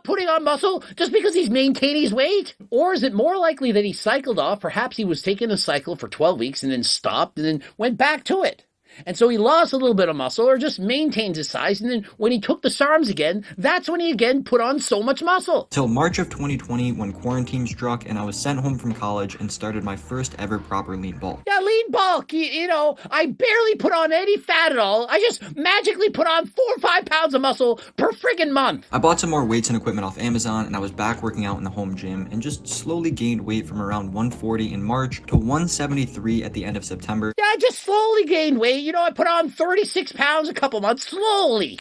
putting on muscle just because he's maintaining his weight? Or is it more likely that he cycled off? Perhaps he was taking a cycle for 12 weeks and then stopped and then went back to it. And so he lost a little bit of muscle or just maintained his size. And then when he took the SARMs again, that's when he again put on so much muscle. Till March of 2020 when quarantine struck and I was sent home from college and started my first ever proper lean bulk. Yeah, lean bulk. You know, I barely put on any fat at all. I just magically put on 4 or 5 pounds of muscle per friggin' month. I bought some more weights and equipment off Amazon and I was back working out in the home gym and just slowly gained weight from around 140 in March to 173 at the end of September. Yeah, I just slowly gained weight. You know, I put on 36 pounds a couple months, slowly.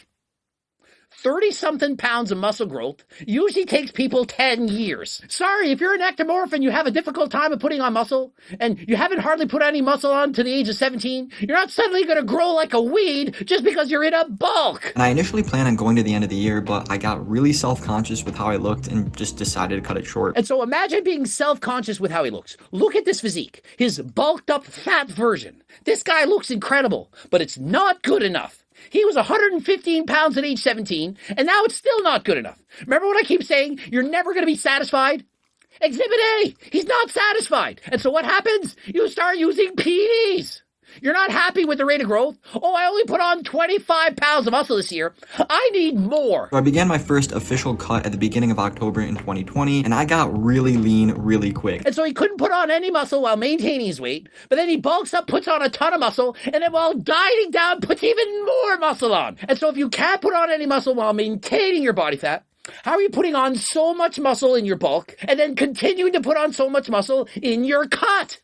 30-something pounds of muscle growth usually takes people 10 years. Sorry, if you're an ectomorph and you have a difficult time of putting on muscle, and you haven't hardly put any muscle on to the age of 17, you're not suddenly going to grow like a weed just because you're in a bulk. And I initially planned on going to the end of the year, but I got really self-conscious with how I looked and just decided to cut it short. And so imagine being self-conscious with how he looks. Look at this physique, his bulked up fat version. This guy looks incredible, but it's not good enough. He was 115 pounds at age 17, and now it's still not good enough. Remember what I keep saying? You're never going to be satisfied? Exhibit A, he's not satisfied. And so what happens? You start using PEDs. You're not happy with the rate of growth? Oh, I only put on 25 pounds of muscle this year. I need more. So I began my first official cut at the beginning of October in 2020, and I got really lean really quick. And so he couldn't put on any muscle while maintaining his weight, but then he bulks up, puts on a ton of muscle, and then while dieting down, puts even more muscle on. And so if you can't put on any muscle while maintaining your body fat, how are you putting on so much muscle in your bulk and then continuing to put on so much muscle in your cut?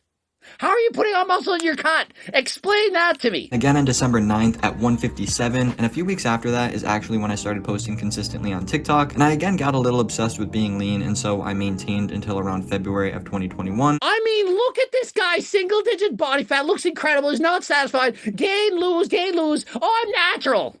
How are you putting on muscle in your cut? Explain that to me. Again on December 9th at 157, and a few weeks after that is actually when I started posting consistently on TikTok, and I again got a little obsessed with being lean, and so I maintained until around February of 2021. I mean, look at this guy, single-digit body fat, looks incredible, is not satisfied, gain, lose, oh, I'm natural.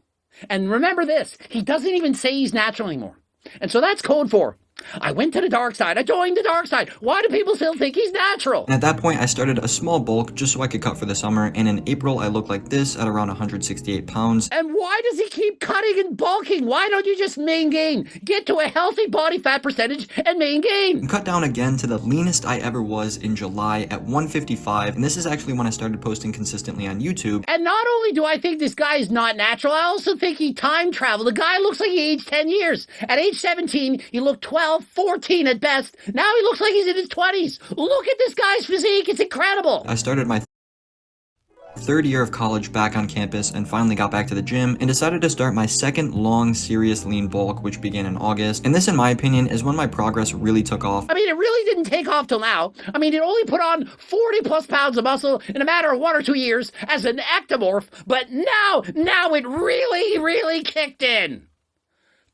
And remember this, he doesn't even say he's natural anymore. And so that's code for, I went to the dark side. I joined the dark side. Why do people still think he's natural? And at that point, I started a small bulk just so I could cut for the summer. And in April, I looked like this at around 168 pounds. And why does he keep cutting and bulking? Why don't you just main gain? Get to a healthy body fat percentage and main gain. And cut down again to the leanest I ever was in July at 155. And this is actually when I started posting consistently on YouTube. And not only do I think this guy is not natural, I also think he time traveled. The guy looks like he aged 10 years. At age 17, he looked 12, 14 at best. Now he looks like he's in his 20s. Look at this guy's physique. It's incredible. I started my third year of college back on campus and finally got back to the gym and decided to start my second long serious lean bulk, which began in August. And this, in my opinion, is when my progress really took off. I mean, it really didn't take off till now. I mean, it only put on 40 plus pounds of muscle in a matter of 1 or 2 years as an ectomorph, but now it really kicked in.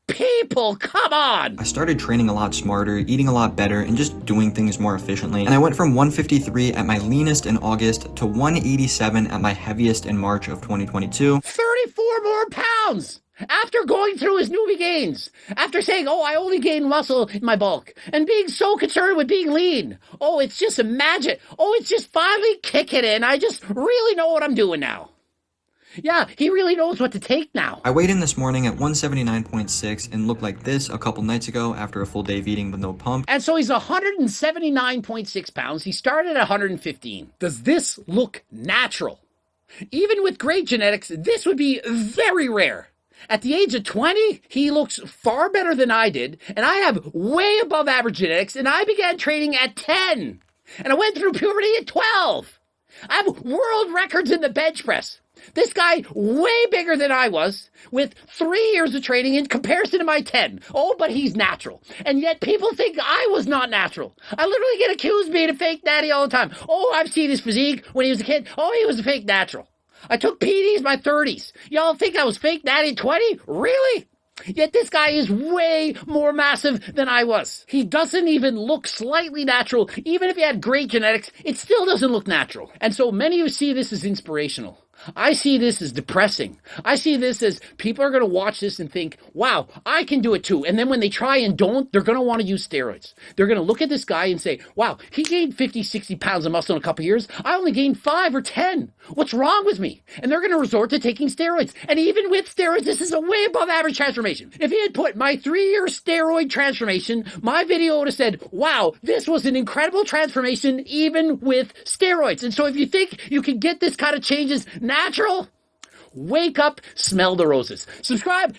People, come on! I started training a lot smarter, eating a lot better, and just doing things more efficiently. And I went from 153 at my leanest in August to 187 at my heaviest in March of 2022. 34 more pounds! After going through his newbie gains, after saying, oh, I only gained muscle in my bulk, and being so concerned with being lean. Oh, it's just imagine. Oh, it's just finally kicking in. I just really know what I'm doing now. Yeah, he really knows what to take now. I weighed in this morning at 179.6 and looked like this a couple nights ago after a full day of eating with no pump. And so he's 179.6 pounds. He started at 115. Does this look natural? Even with great genetics, this would be very rare. At the age of 20, he looks far better than I did, and I have way above average genetics, and I began training at 10. And I went through puberty at 12. I have world records in the bench press. This guy, way bigger than I was, with 3 years of training in comparison to my 10. Oh, but he's natural. And yet people think I was not natural. I literally get accused of being a fake daddy all the time. Oh, I've seen his physique when he was a kid. Oh, he was a fake natural. I took PEDs in my 30s. Y'all think I was fake daddy at 20? Really? Yet this guy is way more massive than I was. He doesn't even look slightly natural. Even if he had great genetics, it still doesn't look natural. And so many of you see this as inspirational. I see this as depressing. I see this as people are going to watch this and think, wow, I can do it too. And then when they try and don't, they're going to want to use steroids. They're going to look at this guy and say, wow, he gained 50, 60 pounds of muscle in a couple of years. I only gained 5 or 10. What's wrong with me? And they're going to resort to taking steroids. And even with steroids, this is a way above average transformation. If he had put my 3-year steroid transformation, my video would have said, wow, this was an incredible transformation even with steroids. And so if you think you can get this kind of changes natural, wake up, smell the roses. Subscribe.